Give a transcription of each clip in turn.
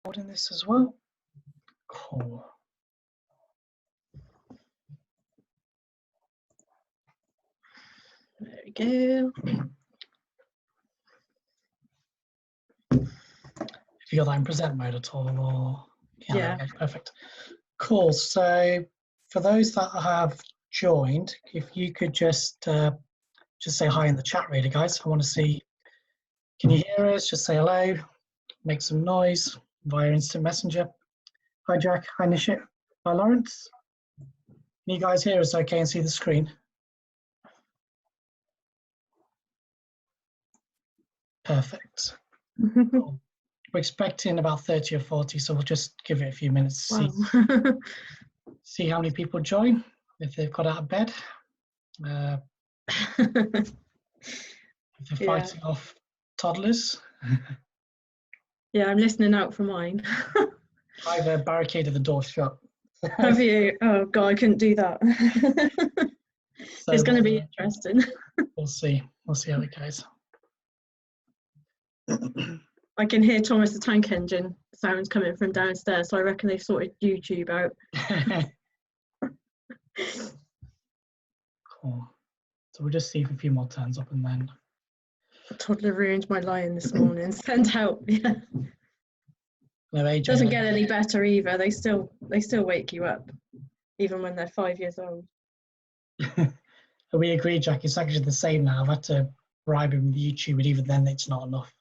Recording this as well. Cool. There we go. Have you got that in present mode at all? Or Yeah. Okay, perfect. Cool. So for those that have joined, if you could just say hi in the chat, really, guys. I want to see. Can you hear us? Just say hello. Make some noise via instant messenger. Hi, Jack. Hi, Nishit. Hi, Lawrence. Can you guys hear us okay and see the screen? Perfect. Cool. We're expecting about 30 or 40, so we'll just give it a few minutes to see how many people join, if they've got out of bed. If they're fighting off toddlers. Yeah, I'm listening out for mine. I've barricaded the door shut. Have you? Oh God, I couldn't do that. So it's going to be interesting. We'll see. We'll see how it goes. I can hear Thomas the Tank Engine sounds coming from downstairs, so I reckon they've sorted YouTube out. Cool. So we'll just see if a few more turns up and then. A toddler ruined my lion this morning. Send help. Yeah. No, AJ doesn't get any better either. They still wake you up, even when they're 5 years old. We agree, Jack. It's actually the same now. I've had to bribe him with YouTube, but even then, it's not enough.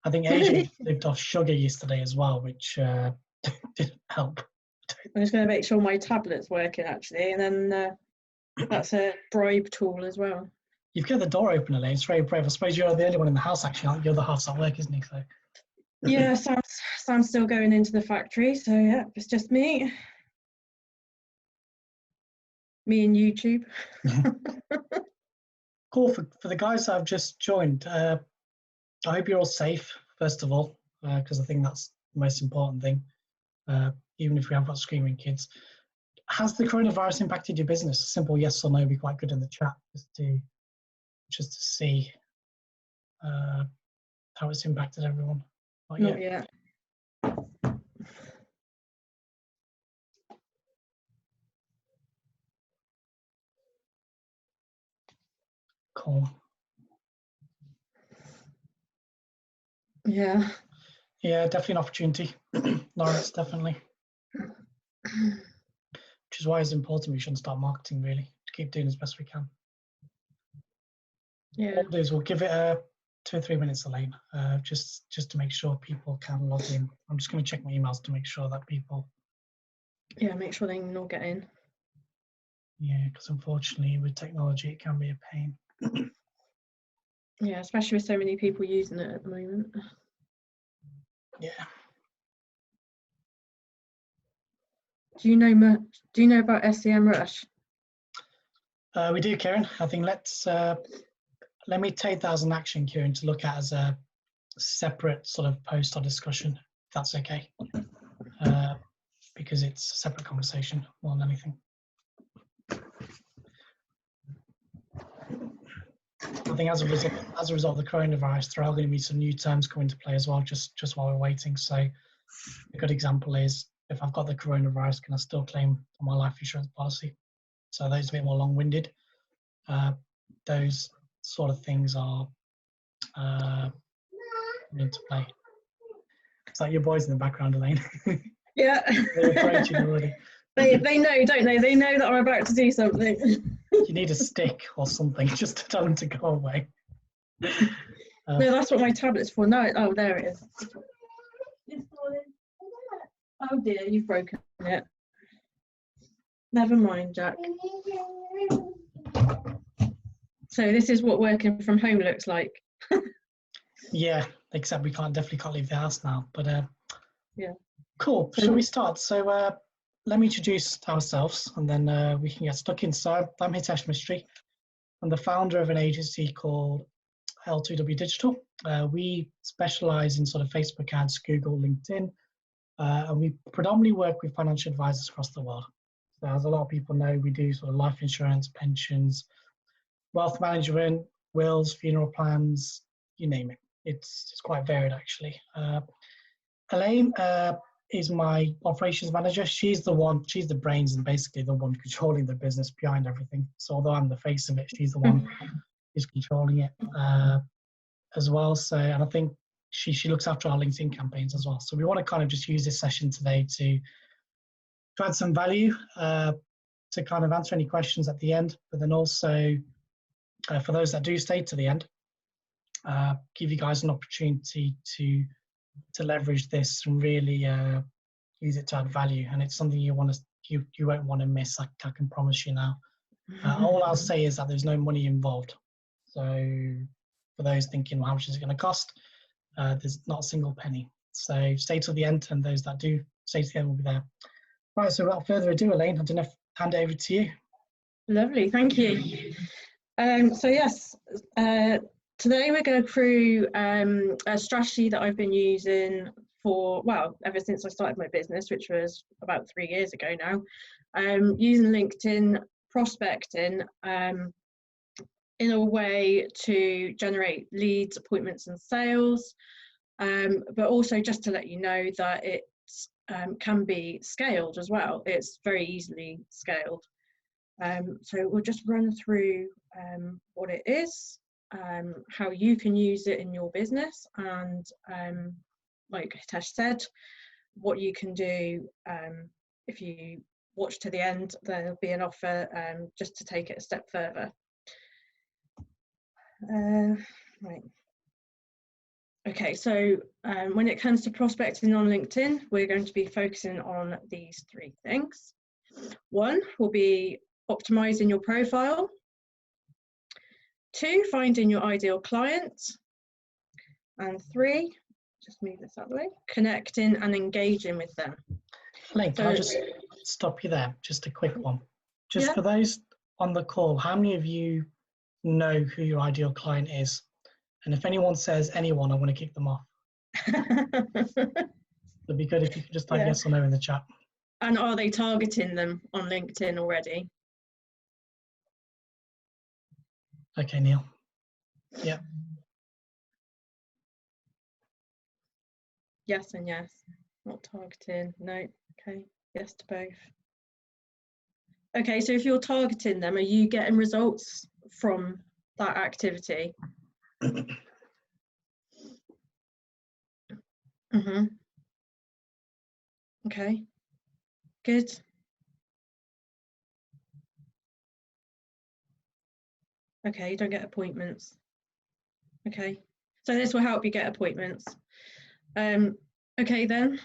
I think AJ lived off sugar yesterday as well, which didn't help. I'm just going to make sure my tablet's working actually, and then that's a bribe tool as well. You've got the door open, Elaine. It's very brave. I suppose you're the only one in the house actually. Aren't you? The other half's at work, isn't he? So. Yeah, Sam's still going into the factory, so yeah, it's just me. Me and YouTube. Cool. For the guys that have just joined, I hope you're all safe, first of all, because I think that's the most important thing, even if we have got screaming kids. Has the coronavirus impacted your business? A simple yes or no would be quite good in the chat, just to see how it's impacted everyone. Not yet. Cool. Yeah. Yeah, definitely an opportunity. Lawrence, definitely. Which is why it's important we shouldn't start marketing, really, to keep doing as best we can. Yeah. What we'll do is we'll give it 2 or 3 minutes, Elaine, just to make sure people can log in. I'm just going to check my emails to make sure that people. Yeah, make sure they can all get in. Yeah, because unfortunately with technology it can be a pain. Yeah, especially with so many people using it at the moment. Yeah. Do you know about SEMrush? We do, Kieran. I think let me take that as an action, Kieran, to look at as a separate sort of post or discussion, if that's okay. Because it's a separate conversation more than anything. I think as a result of the coronavirus, there are going to be some new terms coming into play as well, just while we're waiting. So a good example is, if I've got the coronavirus, can I still claim on my life insurance policy? So those are a bit more long-winded. Those sort of things are into play. Is that your boys in the background, Elaine? Yeah. They're approaching already. They know, don't they? They know that I'm about to do something. You need a stick or something just to tell them to go away. No, that's what my tablet's for. No, oh, there it is. Oh dear, you've broken it. Never mind, Jack. So this is what working from home looks like. Yeah, except we definitely can't leave the house now. But yeah. Cool. Shall we start? So let me introduce ourselves, and then we can get stuck in. So I'm Hitesh Mistry. I'm the founder of an agency called L2W Digital. We specialize in sort of Facebook ads, Google, LinkedIn, and we predominantly work with financial advisors across the world. So as a lot of people know, we do sort of life insurance, pensions, wealth management, wills, funeral plans, you name it. It's quite varied actually. Elaine is my operations manager. She's the brains and basically the one controlling the business behind everything. So although I'm the face of it, she's the one who's controlling it as well. So, and I think she looks after our LinkedIn campaigns as well. So we want to kind of just use this session today to add some value, to kind of answer any questions at the end, but then also for those that do stay to the end, give you guys an opportunity to leverage this and really use it to add value. And it's something you won't want to miss. I can promise you now. All I'll say is that there's no money involved. So for those thinking, well, how much is it going to cost? There's not a single penny. So stay till the end, and those that do stay to the end will be there. Right, so without further ado, Elaine, I don't know if hand it over to you. Lovely, thank you. So yes, today we're going through a strategy that I've been using for, well, ever since I started my business, which was about 3 years ago now, using LinkedIn prospecting in a way to generate leads, appointments and sales, but also just to let you know that it can be scaled as well. It's very easily scaled. So we'll just run through what it is, how you can use it in your business, and like Hitesh said, what you can do. If you watch to the end, there'll be an offer just to take it a step further. Right. Okay, so when it comes to prospecting on LinkedIn, we're going to be focusing on these 3 things. 1 will be optimizing your profile. 2, finding your ideal client. And 3, just move this out of the way, connecting and engaging with them. Elaine, can I just stop you there? Just a quick one. Just for those on the call, how many of you know who your ideal client is? And if anyone says anyone, I want to kick them off. It'd be good if you could just type yes or no in the chat. And are they targeting them on LinkedIn already? Okay, Neil. Yeah. Yes and yes. Not targeting. No. Okay. Yes to both. Okay, so if you're targeting them, are you getting results from that activity? Okay. Good. Okay, you don't get appointments. Okay, so this will help you get appointments. Okay then.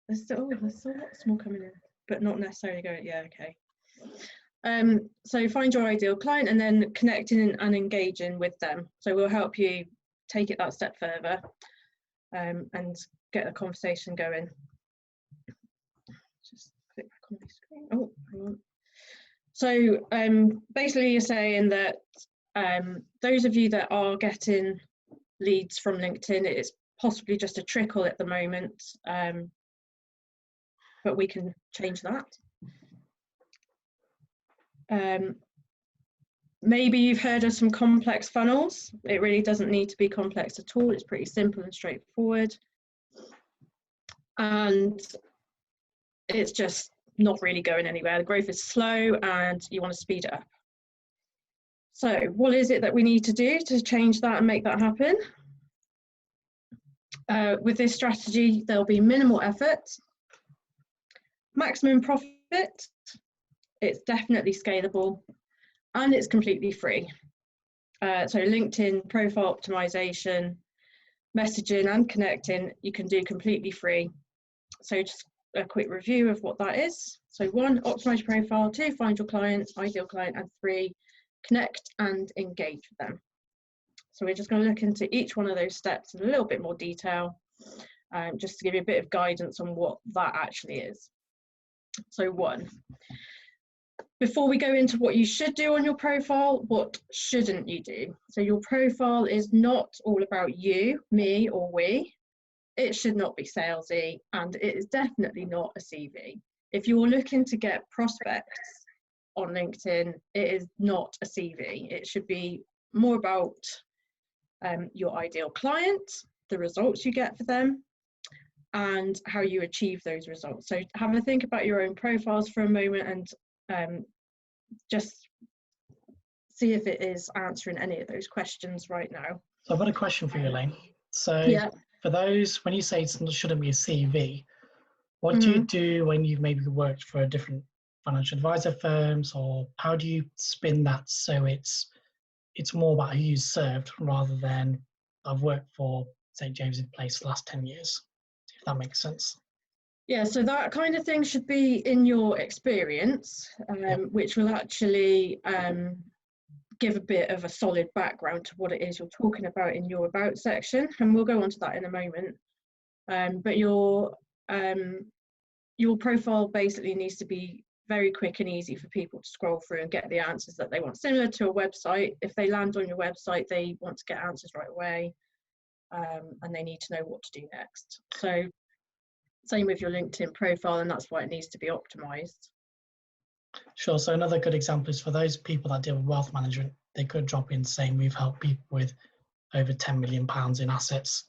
There's still lots more coming in, but not necessarily going. Yeah, okay. So find your ideal client and then connecting and engaging with them. So we'll help you take it that step further and get a conversation going. Just click back on my screen. Oh, hang on. So basically you're saying that those of you that are getting leads from LinkedIn, it's possibly just a trickle at the moment, but we can change that. Maybe you've heard of some complex funnels. It really doesn't need to be complex at all. It's pretty simple and straightforward. And it's just not really going anywhere. The growth is slow and you want to speed it up. So what is it that we need to do to change that and make that happen? With this strategy, there'll be minimal effort, maximum profit, it's definitely scalable, and it's completely free. So LinkedIn profile optimization, messaging and connecting, you can do completely free. So just a quick review of what that is. So 1, optimize your profile. 2, find your client, ideal client. And 3, connect and engage with them. So we're just going to look into each one of those steps in a little bit more detail, just to give you a bit of guidance on what that actually is. So 1, before we go into what you should do on your profile, what shouldn't you do? So your profile is not all about you, me, or we. It should not be salesy, and it is definitely not a CV. If you're looking to get prospects on LinkedIn, it is not a CV. It should be more about your ideal client, the results you get for them, and how you achieve those results. So have a think about your own profiles for a moment and just see if it is answering any of those questions right now. So I've got a question for you, Elaine. So Yeah. for those, when you say it shouldn't be a CV, what do you do when you've maybe worked for different financial advisor firms, or how do you spin that so it's more about who you served rather than I've worked for St. James's Place the last 10 years, if that makes sense? Yeah, so that kind of thing should be in your experience, which will actually give a bit of a solid background to what it is you're talking about in your about section, and we'll go on to that in a moment. But your profile basically needs to be very quick and easy for people to scroll through and get the answers that they want. Similar to a website, if they land on your website, they want to get answers right away, and they need to know what to do next. So same with your LinkedIn profile, and that's why it needs to be optimized. Sure. So another good example is for those people that deal with wealth management, they could drop in saying we've helped people with over £10 million in assets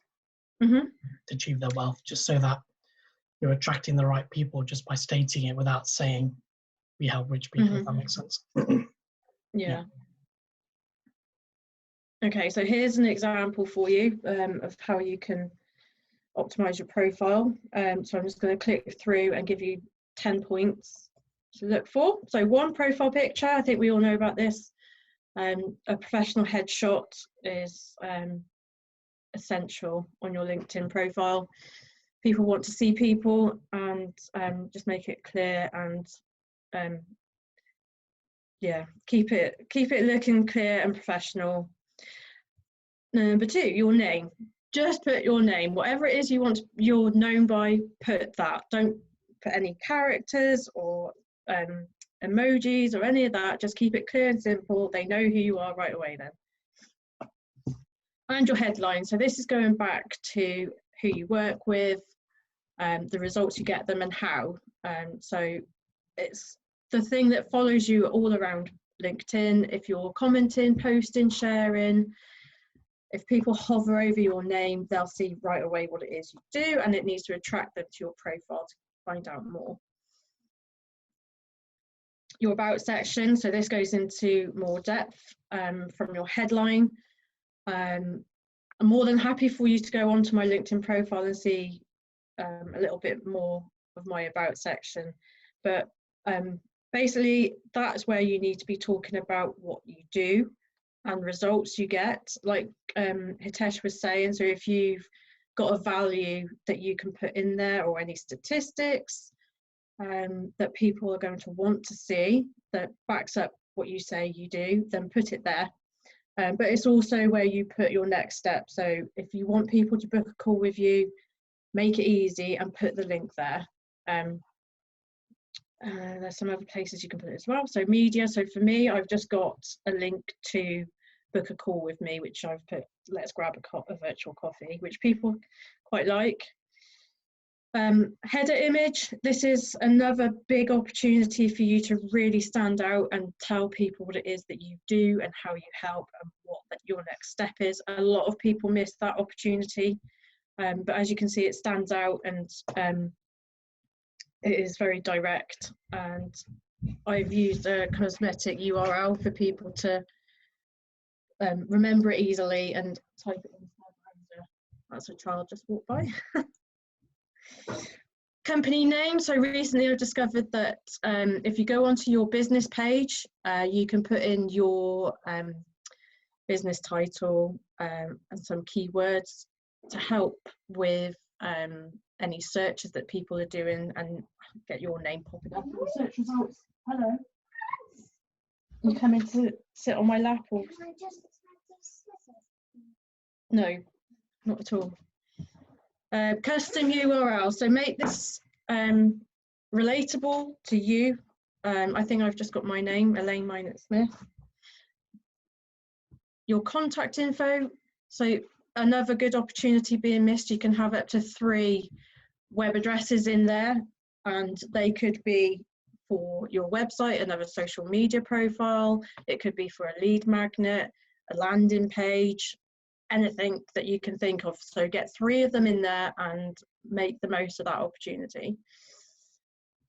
to achieve their wealth, just so that you're attracting the right people just by stating it without saying we help rich people, if that makes sense. Yeah. Okay, so here's an example for you of how you can optimize your profile. So I'm just going to click through and give you 10 points to look for. So one, profile picture. I think we all know about this. A professional headshot is essential on your LinkedIn profile. People want to see people, and just make it clear and yeah, keep it looking clear and professional. Number two, your name. Just put your name, whatever it is you're known by, put that. Don't put any characters or emojis or any of that. Just keep it clear and simple. They know who you are right away then. And your headline. So this is going back to who you work with, the results you get them, and how. So it's the thing that follows you all around LinkedIn. If you're commenting, posting, sharing, if people hover over your name, they'll see right away what it is you do, and it needs to attract them to your profile to find out more. Your about section, so this goes into more depth from your headline. I'm more than happy for you to go onto my LinkedIn profile and see a little bit more of my about section, but basically that's where you need to be talking about what you do and results you get, like Hitesh was saying. So if you've got a value that you can put in there, or any statistics that people are going to want to see that backs up what you say you do, then put it there. But it's also where you put your next step. So if you want people to book a call with you, make it easy and put the link there. There's some other places you can put it as well. So media, so for me, I've just got a link to book a call with me, which I've put, let's grab a virtual coffee, which people quite like. Header image, this is another big opportunity for you to really stand out and tell people what it is that you do and how you help and what your next step is. A lot of people miss that opportunity, but as you can see, it stands out and it is very direct, and I've used a cosmetic URL for people to remember it easily and type it in. That's a child just walked by. Company name. So recently I've discovered that if you go onto your business page, you can put in your business title and some keywords to help with any searches that people are doing and get your name popping up in the search results. Hello. You coming to sit on my lap or? Can I just no, not at all. Custom URL. So make this relatable to you. I think I've just got my name, Elaine Minot Smith. Your contact info. So another good opportunity being missed, you can have up to 3 web addresses in there, and they could be for your website, another social media profile, it could be for a lead magnet, a landing page, anything that you can think of. So get 3 of them in there, and make the most of that opportunity.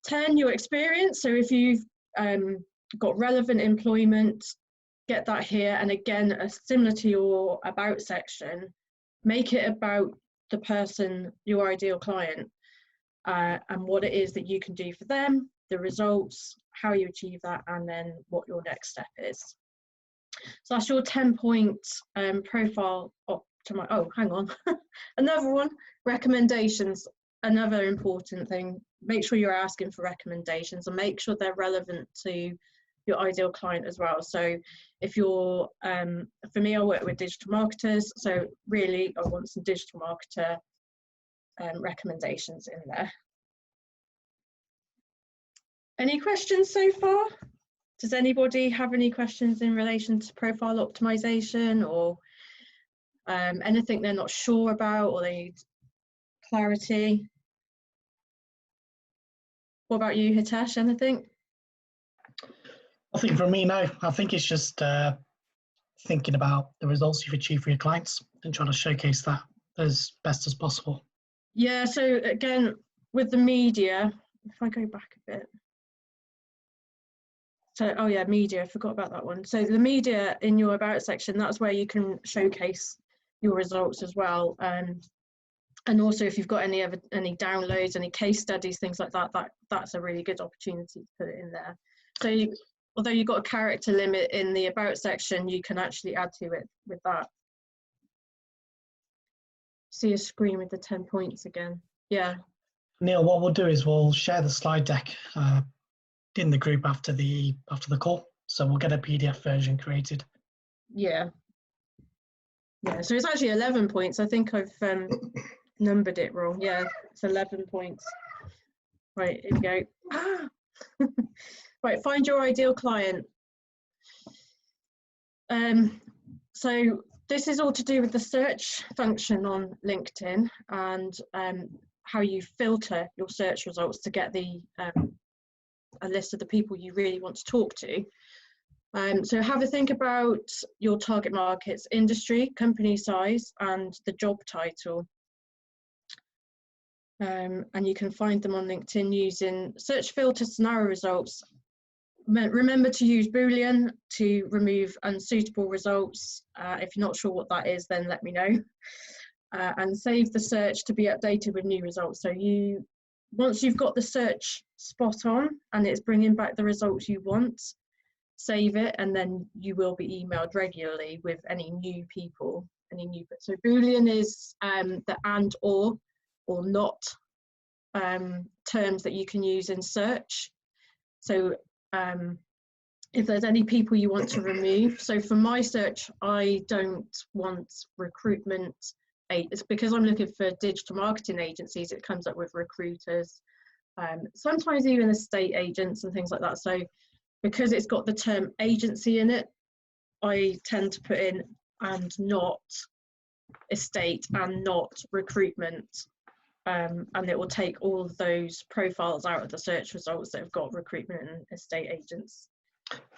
10, your experience. So if you've got relevant employment, get that here. And again, similar to your about section, make it about the person, your ideal client, and what it is that you can do for them, the results, how you achieve that, and then what your next step is. So that's your 10-point profile optimize. Oh, hang on. Another one, recommendations. Another important thing, make sure you're asking for recommendations and make sure they're relevant to your ideal client as well. So if you're, for me, I work with digital marketers, so really I want some digital marketer recommendations in there. Any questions so far? Does anybody have any questions in relation to profile optimization, or anything they're not sure about or they need clarity? What about you, Hitesh? Anything? I think for me, no. I think it's just thinking about the results you've achieved for your clients and trying to showcase that as best as possible. Yeah, so again, with the media, if I go back a bit. So, oh yeah, media, I forgot about that one. So the media in your about section, that's where you can showcase your results as well. And also if you've got any downloads, any case studies, things like that, that's a really good opportunity to put it in there. So although you've got a character limit in the about section, you can actually add to it with that. See a screen with the 10 points again. Yeah. Neil, what we'll do is we'll share the slide deck in the group after the call. So we'll get a PDF version created. Yeah. Yeah, so it's actually 11 points. I think I've numbered it wrong. Yeah, it's 11 points. Right, here we go. Ah! Right, find your ideal client. So this is all to do with the search function on LinkedIn and how you filter your search results to get a list of the people you really want to talk to. So have a think about your target markets, industry, company size, and the job title. And you can find them on LinkedIn using search filters to narrow results. Remember to use Boolean to remove unsuitable results. If you're not sure what that is, then let me know. And save the search to be updated with new results. So once you've got the search spot on and it's bringing back the results you want, save it, and then you will be emailed regularly with any new people, so Boolean is the and or not terms that you can use in search. So if there's any people you want to remove, so for my search I don't want recruitment. It's because I'm looking for digital marketing agencies, it comes up with recruiters, sometimes even estate agents and things like that. So because it's got the term agency in it, I tend to put in and not estate and not recruitment, and it will take all of those profiles out of the search results that have got recruitment and estate agents.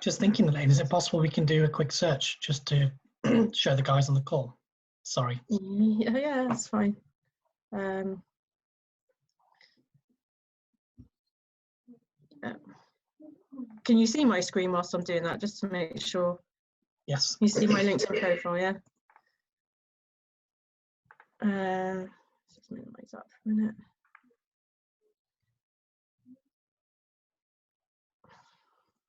Just thinking, Elaine, is it possible we can do a quick search just to show the guys on the call? Sorry. Yeah, that's fine. Yeah. Can you see my screen whilst I'm doing that, just to make sure? Yes. You see my LinkedIn profile, yeah? Just minimize that for a minute.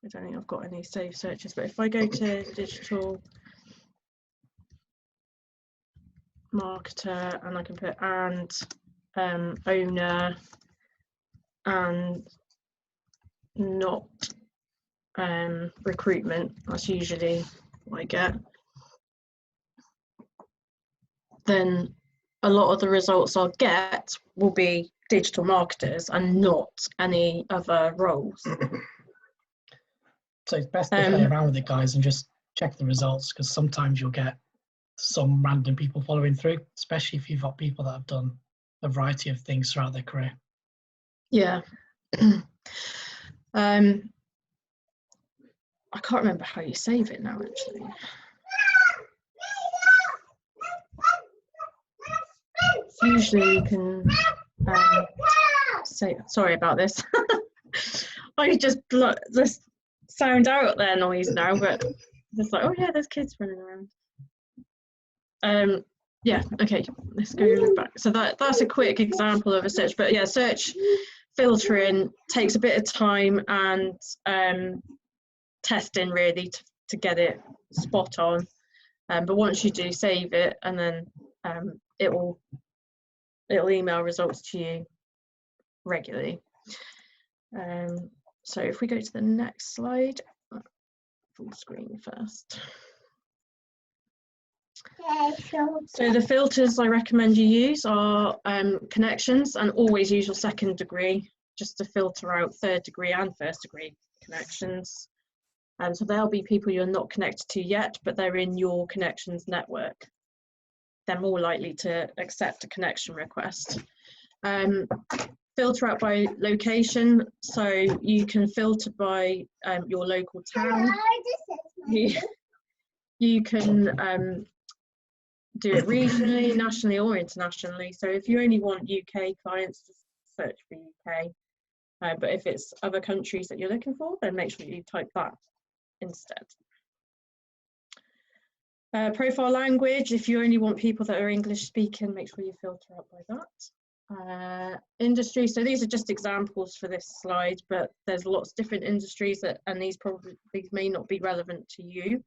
I don't think I've got any saved searches, but if I go to digital marketer and I can put and owner and not recruitment, that's usually what I get, then a lot of the results I'll get will be digital marketers and not any other roles. So it's best to play around with it, guys, and just check the results, because sometimes you'll get some random people following through, especially if you've got people that have done a variety of things throughout their career. Yeah. I can't remember how you save it now, actually. Usually you can So sorry about this. I just sound out their noise now, but just like, oh yeah, there's kids running around. Yeah, okay, let's go back. So that's a quick example of a search, but yeah, search filtering takes a bit of time and testing really to get it spot on. But once you do, save it, and then it'll email results to you regularly. So if we go to the next slide, full screen first. So the filters I recommend you use are connections, and always use your second degree just to filter out third degree and first degree connections. So there'll be people you're not connected to yet, but they're in your connections network. They're more likely to accept a connection request. Filter out by location, so you can filter by your local town. You can do it regionally, nationally, or internationally. So if you only want UK clients, just search for UK. But if it's other countries that you're looking for, then make sure you type that instead. Profile language, if you only want people that are English speaking, make sure you filter out by that. Industry, so these are just examples for this slide, but there's lots of different industries and these may not be relevant to you.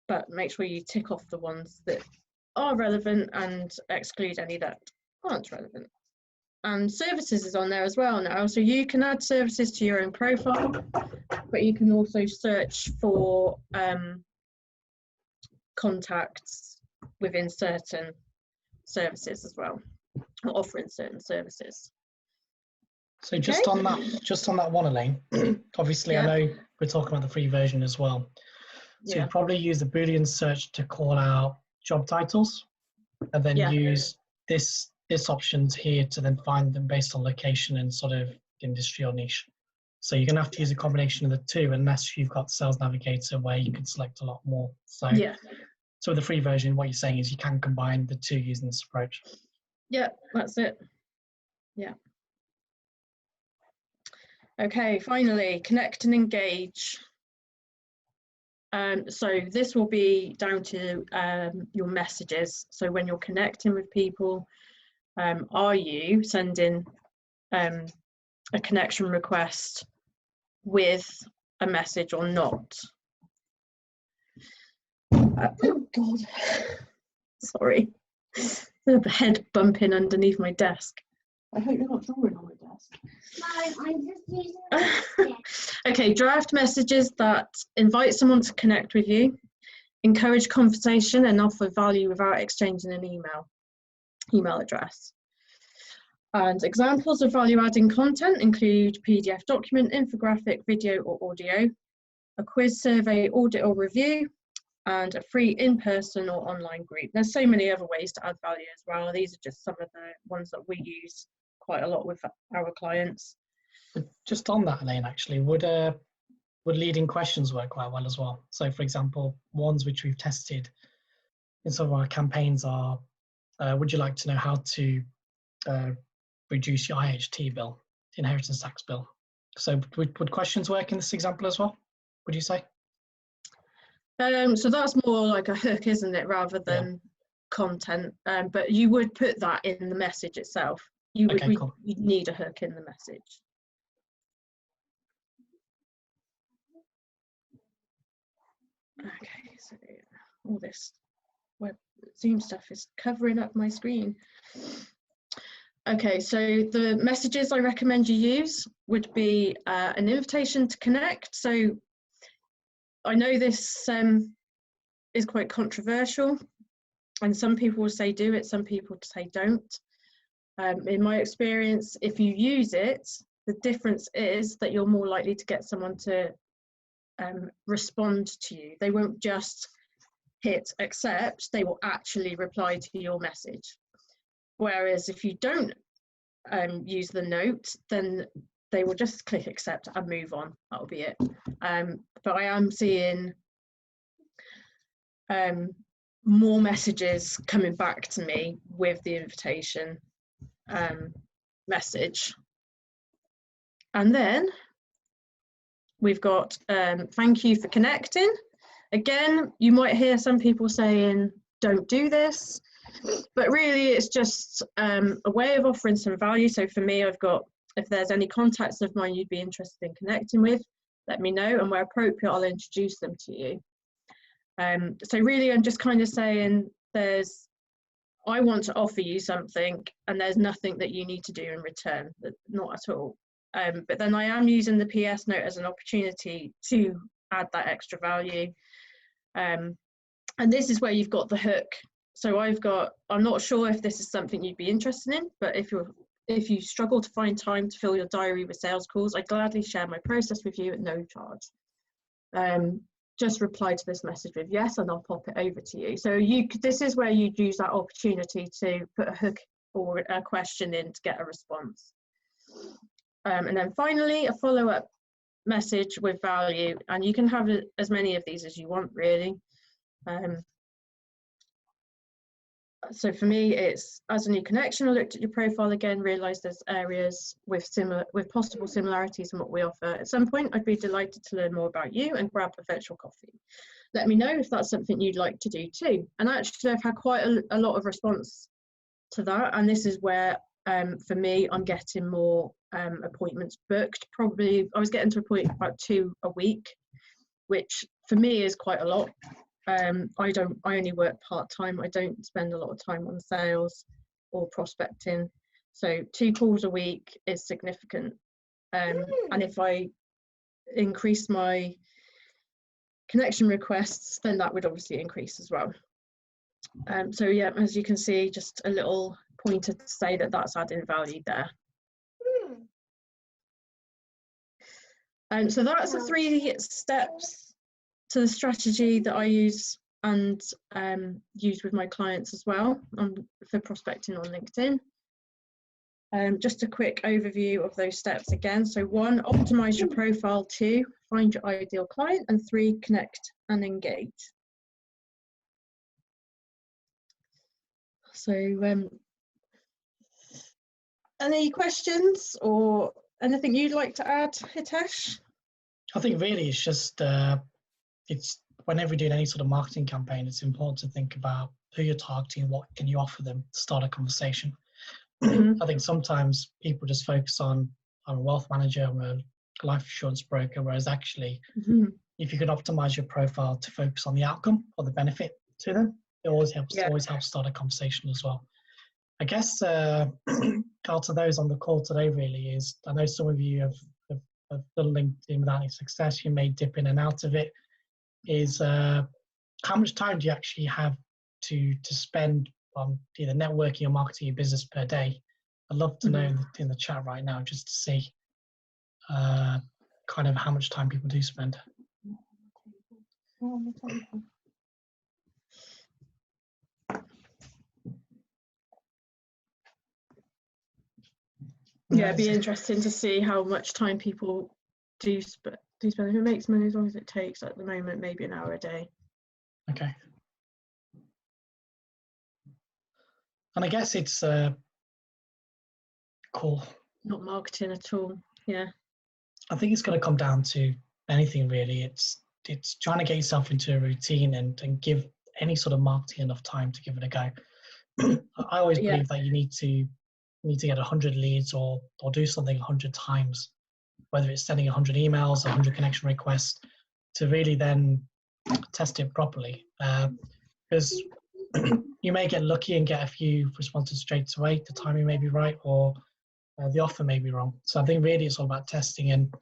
But make sure you tick off the ones that are relevant and exclude any that aren't relevant. And services is on there as well now, so you can add services to your own profile, but you can also search for contacts within certain services as well, or offering certain services. So just on that one, Elaine, obviously I know we're talking about the free version as well. So you probably use the Boolean search to call out job titles, and then use this options here to then find them based on location and sort of industry or niche. So you're going to have to use a combination of the two, unless you've got Sales Navigator where you can select a lot more. So with the free version, what you're saying is you can combine the two using this approach. Yeah, that's it. Yeah. Okay, finally, connect and engage. So this will be down to your messages. So when you're connecting with people, are you sending a connection request with a message or not? Oh God, sorry. The head bumping underneath my desk. I hope you're not drawing on my desk. No, I'm just using Okay, draft messages that invite someone to connect with you, encourage conversation and offer value without exchanging an email address. And examples of value-adding content include PDF document, infographic, video or audio, a quiz, survey, audit or review, and a free in-person or online group. There's so many other ways to add value as well. These are just some of the ones that we use quite a lot with our clients. But just on that, Elaine, actually, would leading questions work quite well as well? So for example, ones which we've tested in some of our campaigns are, would you like to know how to reduce your IHT bill, inheritance tax bill? So would questions work in this example as well, would you say? So that's more like a hook, isn't it, rather than content, but you would put that in the message itself. You would you'd need a hook in the message. Okay, so all this web Zoom stuff is covering up my screen. Okay, so the messages I recommend you use would be an invitation to connect. So I know this is quite controversial, and some people will say do it, some people say don't. In my experience, if you use it, the difference is that you're more likely to get someone to respond to you. They won't just hit accept, they will actually reply to your message. Whereas if you don't use the note, then they will just click accept and move on. That'll be it. But I am seeing more messages coming back to me with the invitation message. And then we've got thank you for connecting. Again, you might hear some people saying, don't do this, but really it's just a way of offering some value. So for me, I've got, if there's any contacts of mine you'd be interested in connecting with, let me know, and where appropriate, I'll introduce them to you. So really, I'm just kind of saying I want to offer you something, and there's nothing that you need to do in return, not at all. But then I am using the PS note as an opportunity to add that extra value. And this is where you've got the hook. So I'm not sure if this is something you'd be interested in, but if you struggle to find time to fill your diary with sales calls, I gladly share my process with you at no charge. Just reply to this message with yes, and I'll pop it over to you. So this is where you'd use that opportunity to put a hook or a question in to get a response. And then finally, a follow-up message with value, and you can have as many of these as you want, really. So for me, it's as a new connection, I looked at your profile again, realised there's areas with possible similarities in what we offer. At some point, I'd be delighted to learn more about you and grab a virtual coffee. Let me know if that's something you'd like to do too. And actually, I've had quite a lot of response to that, and this is where, for me, I'm getting more appointments booked. Probably, I was getting to a point about 2 a week, which for me is quite a lot. I only work part-time. I don't spend a lot of time on sales or prospecting. So 2 calls a week is significant. And if I increase my connection requests, then that would obviously increase as well. So yeah, as you can see, just a little pointer to say that that's adding value there. So that's the 3 steps to the strategy that I use and use with my clients as well for prospecting on LinkedIn. Just a quick overview of those steps again. So 1, optimize your profile. 2, find your ideal client. And 3, connect and engage. So any questions or anything you'd like to add, Hitesh? I think really it's just it's whenever you're doing any sort of marketing campaign, it's important to think about who you're targeting, what can you offer them to start a conversation. I think sometimes people just focus on a wealth manager or a life insurance broker, whereas actually if you could optimize your profile to focus on the outcome or the benefit to them, it always helps start a conversation as well. I guess out of those on the call today really is, I know some of you have done LinkedIn without any success, you may dip in and out of it, is how much time do you actually have to spend on either networking or marketing your business per day? I'd love to know in the chat right now, just to see kind of how much time people do spend. Yeah, it'd be interesting to see how much time people do spend. If it makes money as long as it takes, at the moment, maybe an hour a day. Okay. And I guess it's cool. Not marketing at all. Yeah. I think it's going to come down to anything really. It's trying to get yourself into a routine and give any sort of marketing enough time to give it a go. I always believe that you need to get 100 leads or do something 100 times, whether it's sending 100 emails, 100 connection requests, to really then test it properly. Because you may get lucky and get a few responses straight away, the timing may be right, or the offer may be wrong. So I think really it's all about testing, and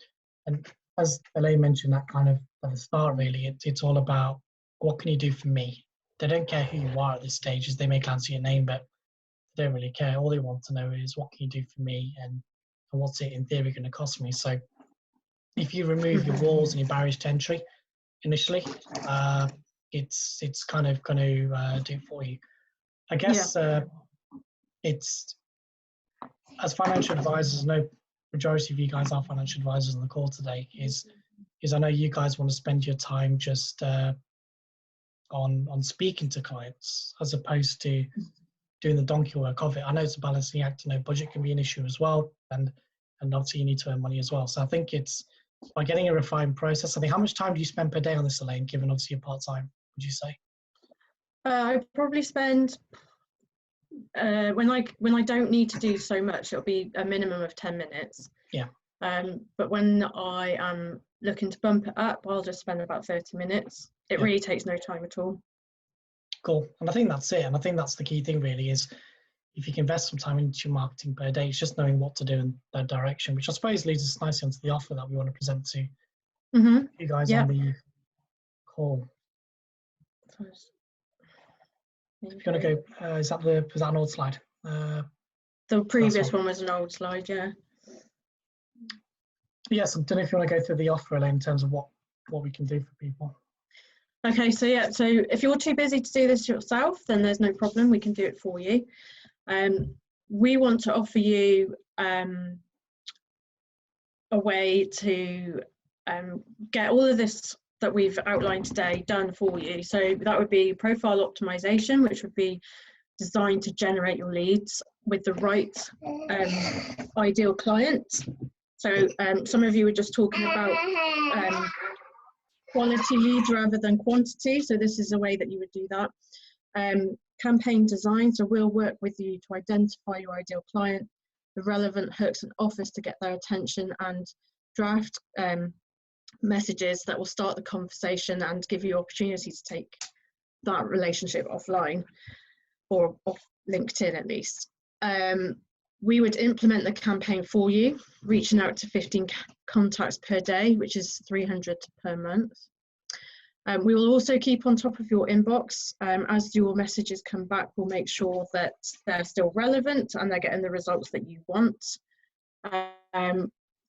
as Elaine mentioned that kind of at the start, really, it's all about what can you do for me? They don't care who you are at this stage, as they may glance at your name, but they don't really care. All they want to know is what can you do for me, and what's it in theory going to cost me? So if you remove your walls and your barriers to entry initially, it's kind of going to do it for you. I guess it's, as financial advisors, I know majority of you guys are financial advisors on the call today, is I know you guys want to spend your time just on speaking to clients, as opposed to doing the donkey work of it. I know it's a balancing act, you know, budget can be an issue as well, and obviously you need to earn money as well. So I think it's by getting a refined process. I think, how much time do you spend per day on this, Elaine, given obviously you're part-time, would you say? I probably spend, when I don't need to do so much, it'll be a minimum of 10 minutes. Yeah. But when I am looking to bump it up, I'll just spend about 30 minutes. It really takes no time at all. Cool. And I think that's it. And I think that's the key thing really, is if you can invest some time into your marketing per day, it's just knowing what to do in that direction, which I suppose leads us nicely onto the offer that we want to present to you guys on the call. If you want to go, is that an old slide? The previous one was an old slide, yeah. Yes, I don't know if you want to go through the offer, Elaine, in terms of what we can do for people. Okay, so yeah, so if you're too busy to do this yourself, then there's no problem, we can do it for you. We want to offer you a way to get all of this that we've outlined today done for you. So that would be profile optimization, which would be designed to generate your leads with the right ideal client. So some of you were just talking about quality leads rather than quantity. So this is a way that you would do that. Campaign design, so we'll work with you to identify your ideal client, the relevant hooks and offers to get their attention, and draft messages that will start the conversation and give you opportunity to take that relationship offline or off LinkedIn at least. We would implement the campaign for you, reaching out to 15 contacts per day, which is 300 per month. We will also keep on top of your inbox. As your messages come back, we'll make sure that they're still relevant and they're getting the results that you want.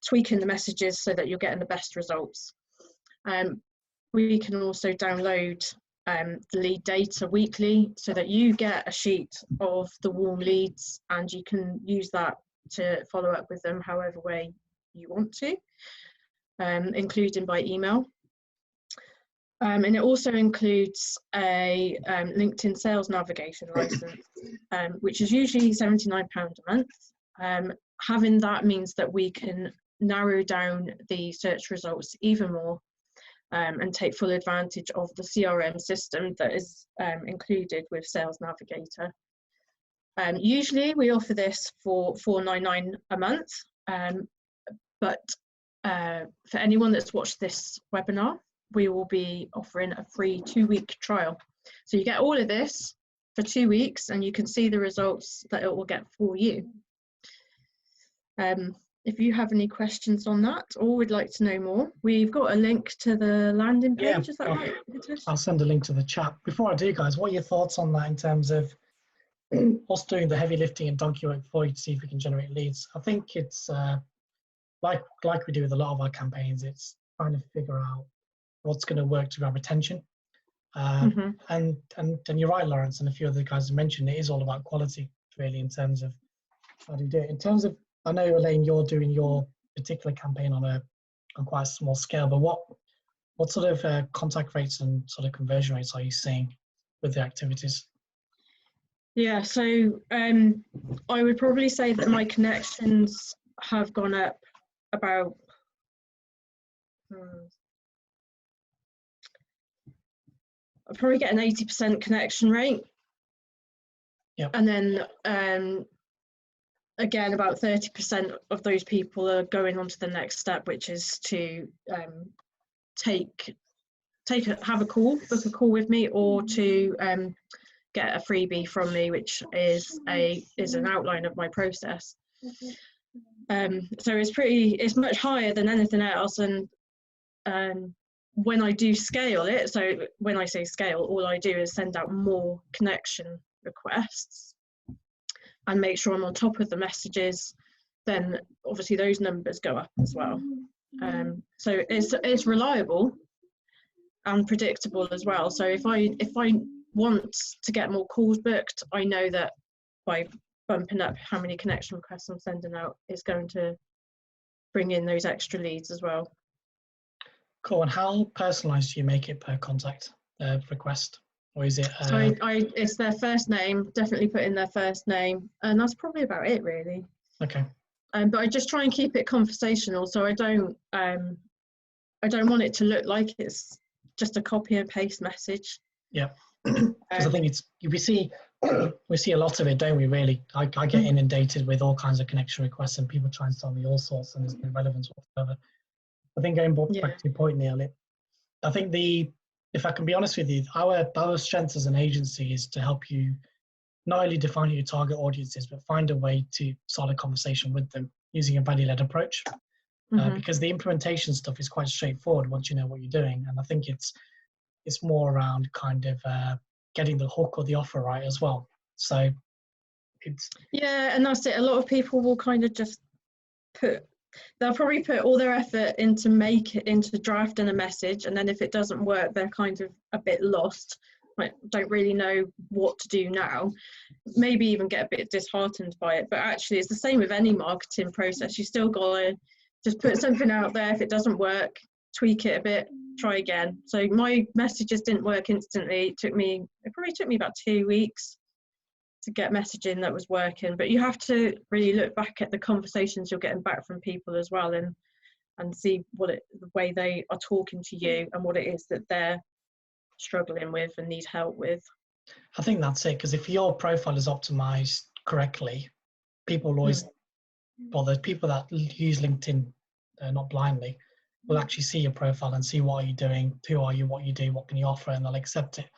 Tweaking the messages so that you're getting the best results. We can also download the lead data weekly so that you get a sheet of the warm leads and you can use that to follow up with them however way you want to, including by email. And it also includes a LinkedIn Sales Navigator license, which is usually £79 a month. Having that means that we can narrow down the search results even more and take full advantage of the CRM system that is included with Sales Navigator. Usually we offer this for $4.99 a month, but for anyone that's watched this webinar, we will be offering a free 2-week trial. So you get all of this for 2 weeks and you can see the results that it will get for you. If you have any questions on that or would like to know more, we've got a link to the landing page, is that right? I'll send a link to the chat. Before I do, guys, what are your thoughts on that in terms of us doing the heavy lifting and donkey work for you to see if we can generate leads? I think it's like we do with a lot of our campaigns, it's trying to figure out what's going to work to grab attention. And you're right, Lawrence, and a few other guys have mentioned, it is all about quality, really, in terms of how do you do it. In terms of, I know, Elaine, you're doing your particular campaign on quite a small scale, but what sort of contact rates and sort of conversion rates are you seeing with the activities? Yeah, so I would probably say that my connections have gone up about I'll probably get an 80% connection rate. Yep. And then again, about 30% of those people are going on to the next step, which is to have a call, book a call with me, or to get a freebie from me, which is an outline of my process. So it's much higher than anything else, and when I do scale it, so when I say scale, all I do is send out more connection requests and make sure I'm on top of the messages, then obviously those numbers go up as well. So it's reliable and predictable as well. So if I want to get more calls booked, I know that by bumping up how many connection requests I'm sending out is going to bring in those extra leads as well. Cool. And how personalized do you make it per contact request? or is it? So it's their first name. Definitely put in their first name, and that's probably about it, really. Okay. But I just try and keep it conversational, so I don't want it to look like it's just a copy and paste message. Yeah, because I think we see a lot of it, don't we? Really, I get inundated with all kinds of connection requests, and people try and tell me all sorts, and there's no relevance whatsoever. I think going back to your point, Neil, I think if I can be honest with you, our strength as an agency is to help you not only define who your target audience is, but find a way to start a conversation with them using a value-led approach. Because the implementation stuff is quite straightforward once you know what you're doing, and I think it's more around kind of getting the hook or the offer right as well. So it's and that's it. A lot of people will kind of just they'll probably put all their effort into drafting a message, and then if it doesn't work, they're kind of a bit lost. Like, don't really know what to do now. Maybe even get a bit disheartened by it. But actually, it's the same with any marketing process. You still gotta just put something out there. If it doesn't work, tweak it a bit, try again. So my messages didn't work instantly. It probably took me about 2 weeks to get messaging that was working. But you have to really look back at the conversations you're getting back from people as well, and see the way they are talking to you and what it is that they're struggling with and need help with. I think that's it, because if your profile is optimized correctly, people always well, there's people that use LinkedIn not blindly, will actually see your profile and see what are you doing, who are you, what you do, what can you offer, and they'll accept it.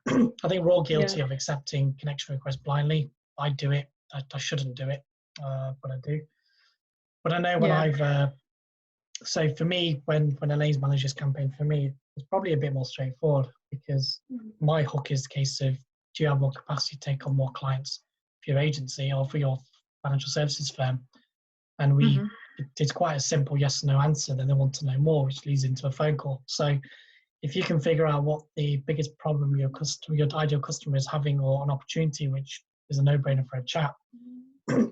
I think we're all guilty of accepting connection requests blindly. I do it. I shouldn't do it, but I do. But I know when I've so for me, when Elaine's manager's campaign, for me, it's probably a bit more straightforward, because my hook is the case of, do you have more capacity to take on more clients for your agency or for your financial services firm? And it's quite a simple yes or no answer. Then they want to know more, which leads into a phone call. So if you can figure out what the biggest problem your ideal customer is having, or an opportunity which is a no-brainer for a chat,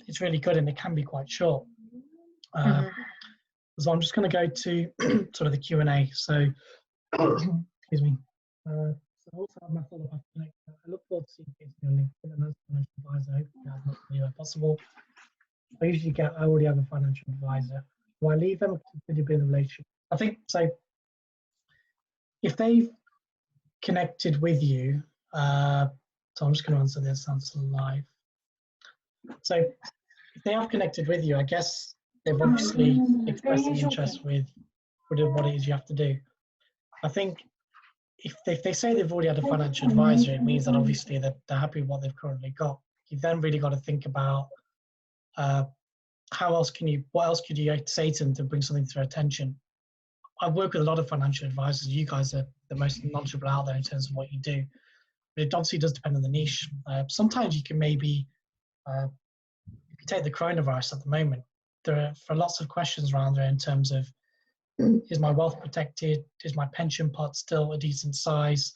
it's really good, and it can be quite short. So I'm just going to go to sort of the Q&A. So excuse me. So also have my follow-up connect. I look forward to seeing you on LinkedIn, and as a financial advisor, I hope you have as much value as possible. I already have a financial advisor. Do I leave them or continue building a relationship? I think so. If they've connected with you, so I'm just going to answer live. So if they have connected with you, I guess they've obviously expressed an interest with what it is you have to do. I think if they say they've already had a financial advisor, it means that obviously that they're happy with what they've currently got. You've then really got to think about what else could you say to them to bring something to their attention. I've worked with a lot of financial advisors. You guys are the most knowledgeable out there in terms of what you do. But it obviously does depend on the niche. Sometimes you can maybe, if you take the coronavirus at the moment, there are lots of questions around there in terms of, is my wealth protected? Is my pension pot still a decent size?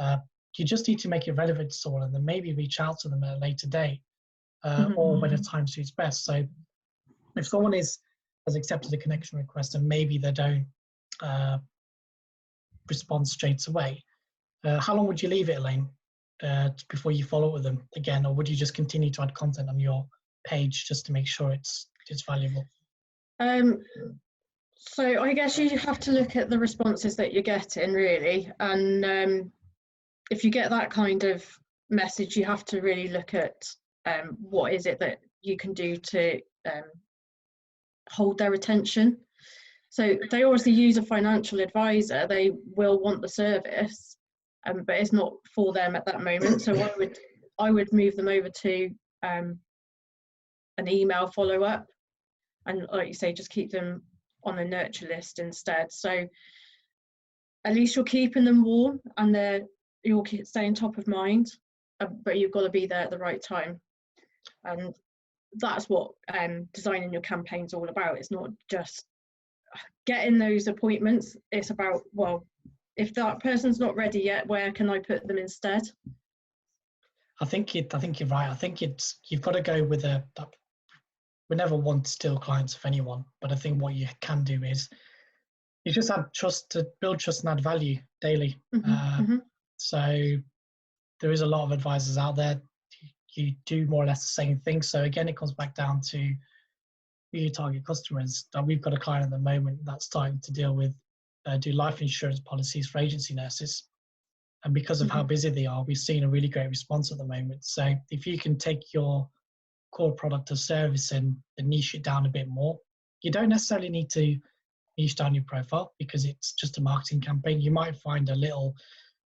You just need to make it relevant to someone, and then maybe reach out to them at a later date, or when a time suits best. So if someone has accepted a connection request and maybe they don't respond straight away, how long would you leave it, Elaine, before you follow up with them again, or would you just continue to add content on your page just to make sure it's valuable? So I guess you have to look at the responses that you're getting, really, and if you get that kind of message, you have to really look at what is it that you can do to hold their attention. So they obviously use a financial advisor, they will want the service, but it's not for them at that moment. So I would move them over to an email follow-up, and like you say, just keep them on a nurture list instead. So at least you're keeping them warm, and you're staying top of mind, but you've got to be there at the right time. And that's what designing your campaign's all about. It's not just getting those appointments. It's about, well, if that person's not ready yet, where can I put them instead? I think you're right. I think you've got to go with we never want to steal clients of anyone, but I think what you can do is you just build trust and add value daily. So there is a lot of advisors out there. You do more or less the same thing. So again, it comes back down to who you target customers. We've got a client at the moment that's starting to deal with do life insurance policies for agency nurses. And because of how busy they are, we've seen a really great response at the moment. So if you can take your core product or service and niche it down a bit more, you don't necessarily need to niche down your profile because it's just a marketing campaign. You might find a little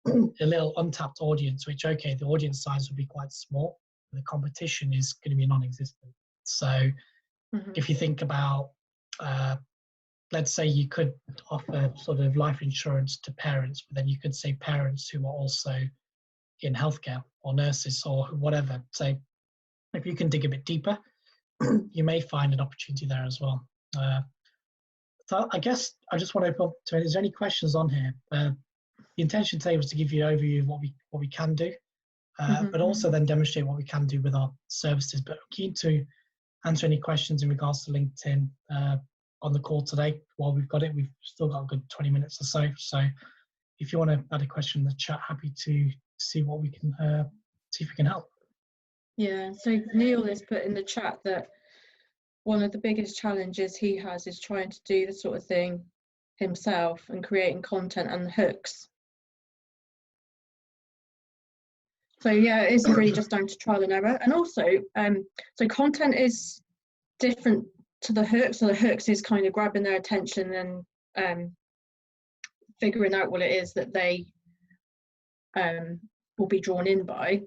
untapped audience, which, okay, the audience size will be quite small. The competition is going to be non-existent. So if you think about, let's say you could offer sort of life insurance to parents, but then you could say parents who are also in healthcare or nurses or whatever. So if you can dig a bit deeper, you may find an opportunity there as well. So I guess I just want to open up to it. Is there any questions on here? The intention today was to give you an overview of what we can do, but also then demonstrate what we can do with our services. But I'm keen to answer any questions in regards to LinkedIn on the call today. While we've got it, we've still got a good 20 minutes or so. So if you want to add a question in the chat, happy to see what we can see if we can help. Yeah, so Neil has put in the chat that one of the biggest challenges he has is trying to do the sort of thing himself and creating content and hooks. So yeah, it's really just down to trial and error. And also, so content is different to the hooks. So the hooks is kind of grabbing their attention and figuring out what it is that they will be drawn in by.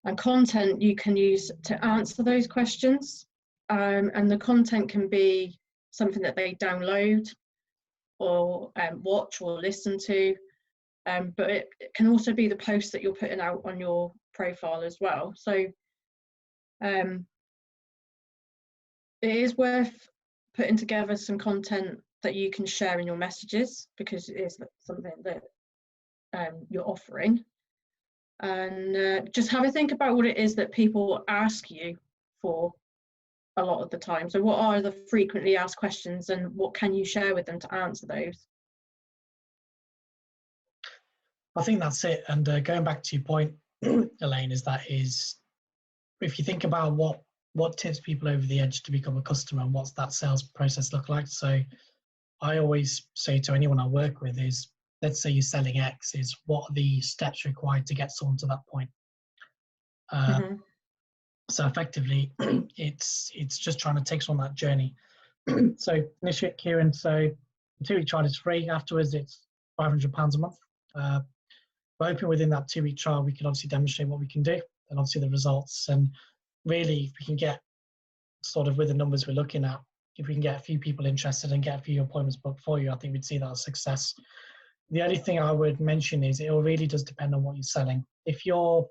And content you can use to answer those questions. And the content can be something that they download or watch or listen to. But it can also be the post that you're putting out on your profile as well. So it is worth putting together some content that you can share in your messages because it is something that you're offering. And just have a think about what it is that people ask you for a lot of the time. So what are the frequently asked questions and what can you share with them to answer those? I think that's it. And going back to your point, Elaine, is if you think about what tips people over the edge to become a customer and what's that sales process look like. So I always say to anyone I work with is, let's say you're selling X, is what are the steps required to get someone to that point? So effectively, it's just trying to take someone on that journey. So initiate, Kieran, so the 2-week trial is free. Afterwards, it's £500 a month. We're hoping within that 2-week trial, we can obviously demonstrate what we can do and obviously the results. And really, if we can get sort of with the numbers we're looking at, if we can get a few people interested and get a few appointments booked for you, I think we'd see that as success. The only thing I would mention is it really does depend on what you're selling. If you're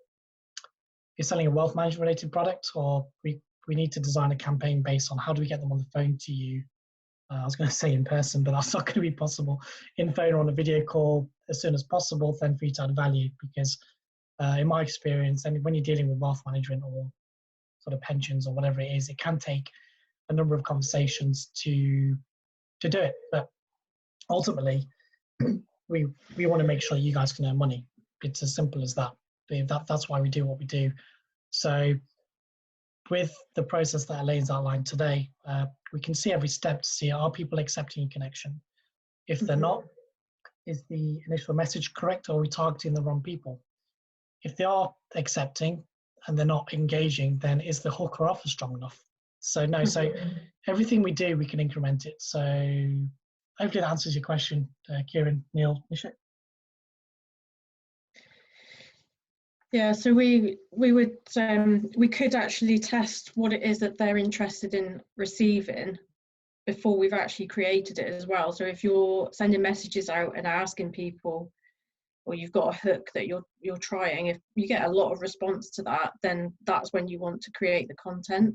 selling a wealth management related product, or we need to design a campaign based on how do we get them on the phone to you. I was going to say in person, but that's not going to be possible. In phone or on a video call as soon as possible, then for you to add value, because in my experience, and when you're dealing with wealth management or sort of pensions or whatever it is, it can take a number of conversations to do it. But ultimately, we want to make sure you guys can earn money. It's as simple as that. That's why we do what we do. So with the process that Elaine's outlined today, we can see every step to see, are people accepting your connection? If they're not, is the initial message correct, or are we targeting the wrong people? If they are accepting and they're not engaging, then is the hook or offer strong enough? So no, so everything we do, we can increment it. So hopefully that answers your question, Kieran, Neil, Nisha. Yeah, so we could actually test what it is that they're interested in receiving before we've actually created it as well. So if you're sending messages out and asking people, or you've got a hook that you're trying, if you get a lot of response to that, then that's when you want to create the content.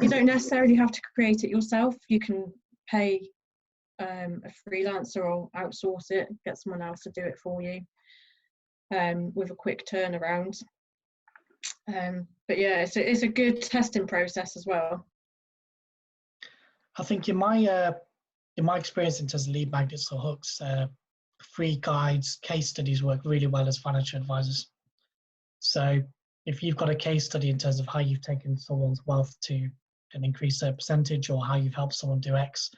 You don't necessarily have to create it yourself. You can pay a freelancer or outsource it, get someone else to do it for you. With a quick turnaround. But yeah, it's a good testing process as well. I think in my experience in terms of lead magnets or hooks, free guides, case studies work really well as financial advisors. So if you've got a case study in terms of how you've taken someone's wealth to an increased percentage, or how you've helped someone do X,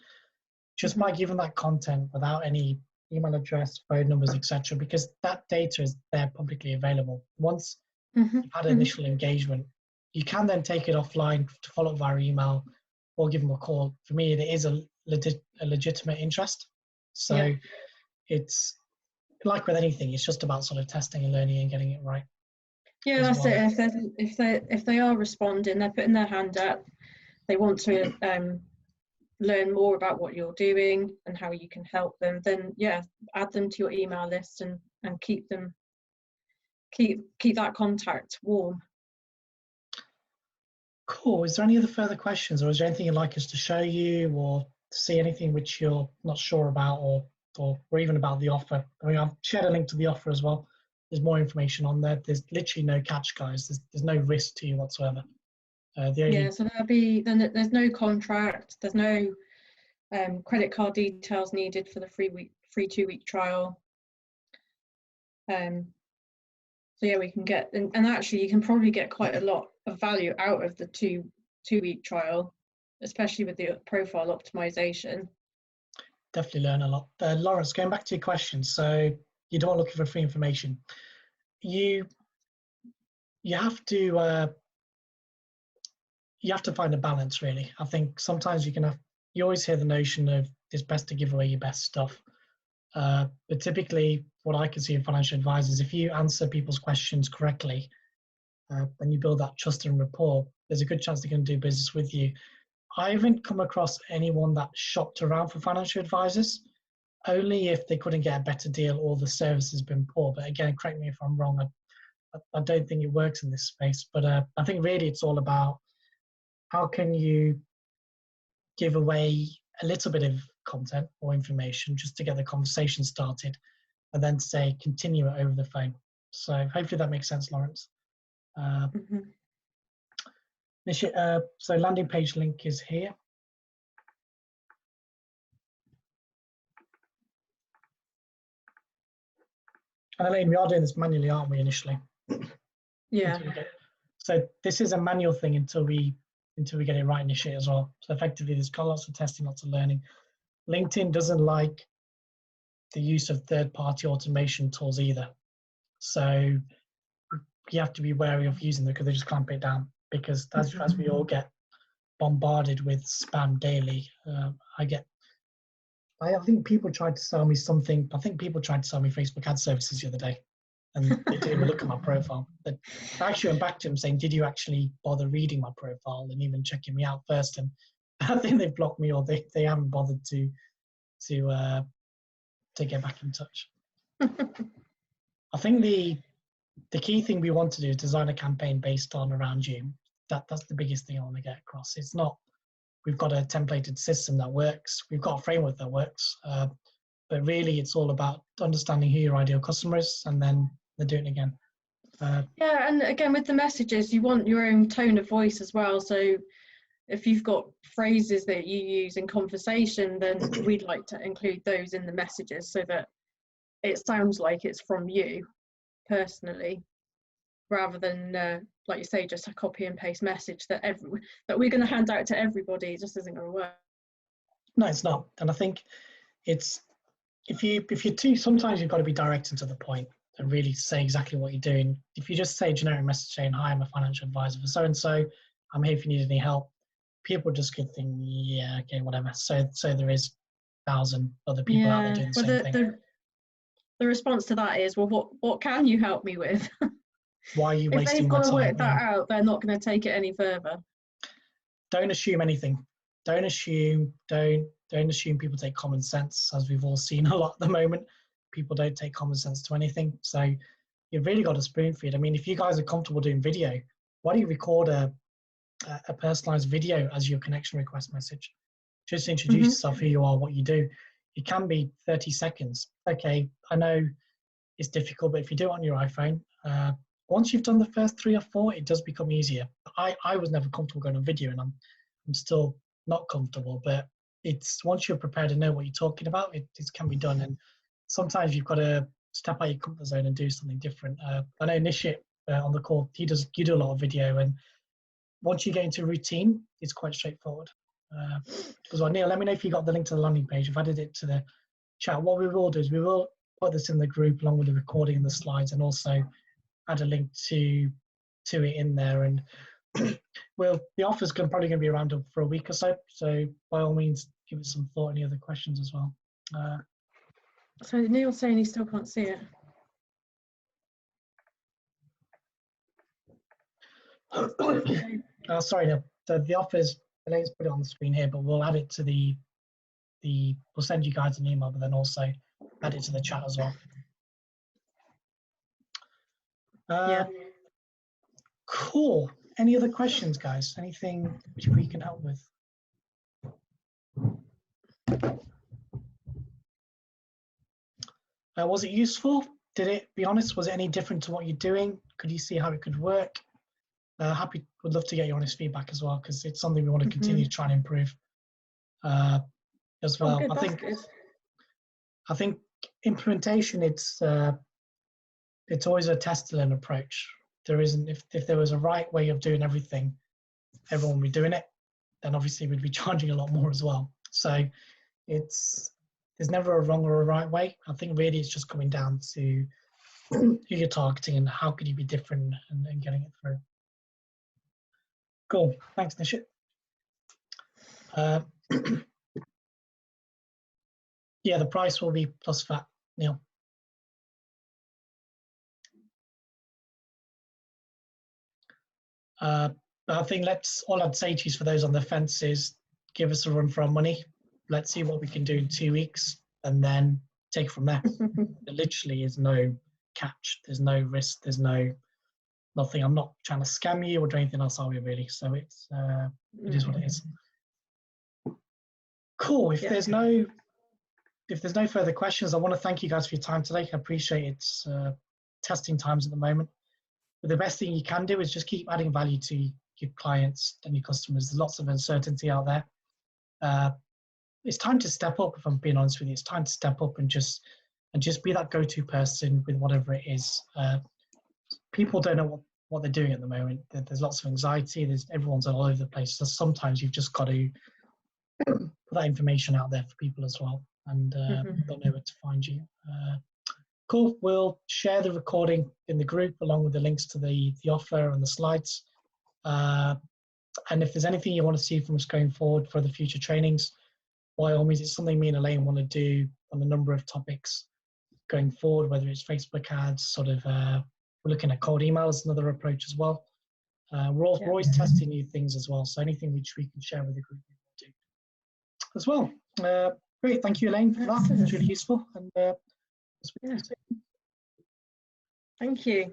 just by giving that content without any email address, phone numbers, etc., because that data is there publicly available. Once you've had initial engagement, you can then take it offline to follow up via email or give them a call. For me, it is a legitimate interest. So it's like with anything, it's just about sort of testing and learning and getting it right. Yeah, that's it. If they are responding, they're putting their hand up, they want to learn more about what you're doing and how you can help them, then yeah, add them to your email list and keep that contact warm. Cool. Is there any other further questions, or is there anything you'd like us to show you, or see anything which you're not sure about, or even about the offer? I mean, I've shared a link to the offer as well. There's more information on there. There's literally no catch, guys. There's no risk to you whatsoever. So there's no contract, there's no credit card details needed for the free 2-week trial. So yeah, we can get, and actually you can probably get quite a lot of value out of the two-week trial, especially with the profile optimization. Definitely learn a lot. Lawrence, going back to your question, so you don't looking for free information. You have to find a balance, really. I think sometimes you always hear the notion of it's best to give away your best stuff. But typically, what I can see in financial advisors, if you answer people's questions correctly, and you build that trust and rapport, there's a good chance they're going to do business with you. I haven't come across anyone that shopped around for financial advisors, only if they couldn't get a better deal or the service has been poor. But again, correct me if I'm wrong. I don't think it works in this space. But I think really it's all about how can you give away a little bit of content or information just to get the conversation started, and then say continue it over the phone. So hopefully that makes sense, Lawrence. So landing page link is here. And Elaine, we are doing this manually, aren't we, initially? Yeah. So this is a manual thing until we get it right initially as well. So effectively, there's lots of testing, lots of learning. LinkedIn doesn't like the use of third-party automation tools either. So you have to be wary of using them because they just clamp it down. Because as we all get bombarded with spam daily, I think people tried to sell me something. I think people tried to sell me Facebook ad services the other day, and they didn't even look at my profile. But I actually went back to them saying, did you actually bother reading my profile and even checking me out first? And I think they've blocked me, or they haven't bothered to get back in touch. I think the key thing we want to do is design a campaign based on around you. That's the biggest thing I want to get across. It's not we've got a templated system that works. We've got a framework that works. But really, it's all about understanding who your ideal customer is, and then they're doing it again. Yeah, and again, with the messages, you want your own tone of voice as well. So if you've got phrases that you use in conversation, then we'd like to include those in the messages so that it sounds like it's from you personally, rather than like you say, just a copy and paste message that we're going to hand out to everybody. It just isn't going to work. No, it's not. And I think it's if you're too, sometimes you've got to be direct and to the point and really say exactly what you're doing. If you just say a generic message saying, hi, I'm a financial advisor for so and so, I'm here if you need any help, people just could think, yeah, okay, whatever. So there is 1,000 other people out there doing the same thing. The response to that is, well, what can you help me with? Why are you wasting my time? If they've got to work that out, they're not going to take it any further. Don't assume anything. Don't assume people take common sense, as we've all seen a lot at the moment. People don't take common sense to anything. So you've really got to spoon feed. I mean, if you guys are comfortable doing video, why don't you record a personalized video as your connection request message? Just introduce yourself, who you are, what you do. It can be 30 seconds. Okay, I know it's difficult, but if you do it on your iPhone, once you've done the first 3 or 4, it does become easier. I was never comfortable going on video, and I'm still not comfortable, but it's once you're prepared to know what you're talking about, it can be done. And sometimes you've got to step out your comfort zone and do something different. I know Nishit on the call, you do a lot of video, and once you get into routine, it's quite straightforward. As well, Neil, let me know if you got the link to the landing page. I've added it to the chat. What we will do is we will put this in the group along with the recording and the slides, and also add a link to it in there. And well, the offer's probably going to be around for a week or so. So by all means, give it some thought. Any other questions as well? So Neil's saying he still can't see it. Sorry, Neil. The offer's, Elaine's put it on the screen here, but we'll add it to we'll send you guys an email, but then also add it to the chat as well. Yeah. Cool. Any other questions, guys? Anything which we can help with? Was it useful? Did it, be honest, was it any different to what you're doing? Could you see how it could work? Would love to get your honest feedback as well, because it's something we want to continue to try and improve as well. Oh, good, I think implementation, it's always a test and learn approach. There isn't, if there was a right way of doing everything, everyone would be doing it, then obviously we'd be charging a lot more as well. So there's never a wrong or a right way. I think really it's just coming down to who you're targeting and how could you be different and getting it through. Cool, thanks Nishit. Yeah, the price will be plus VAT, Neil. But I think all I'd say to you for those on the fence is give us a run for our money. Let's see what we can do in 2 weeks and then take it from there. There literally is no catch. There's no risk. There's nothing. I'm not trying to scam you or do anything else, are we really? So it is what it is. Cool. If there's no further questions, I want to thank you guys for your time today. I appreciate it's testing times at the moment. But the best thing you can do is just keep adding value to your clients and your customers. There's lots of uncertainty out there. It's time to step up, if I'm being honest with you. It's time to step up and just be that go-to person with whatever it is. People don't know what they're doing at the moment. There's lots of anxiety. Everyone's all over the place. So sometimes you've just got to put that information out there for people as well, and they'll know where to find you. Cool. We'll share the recording in the group along with the links to the offer and the slides. And if there's anything you want to see from us going forward for the future trainings, by all means, it's something me and Elaine want to do on a number of topics going forward, whether it's Facebook ads, we're looking at cold emails, another approach as well. We're always testing new things as well. So anything which we can share with the group, we will do as well. Great. Thank you, Elaine, for that. It's really useful. And thank you.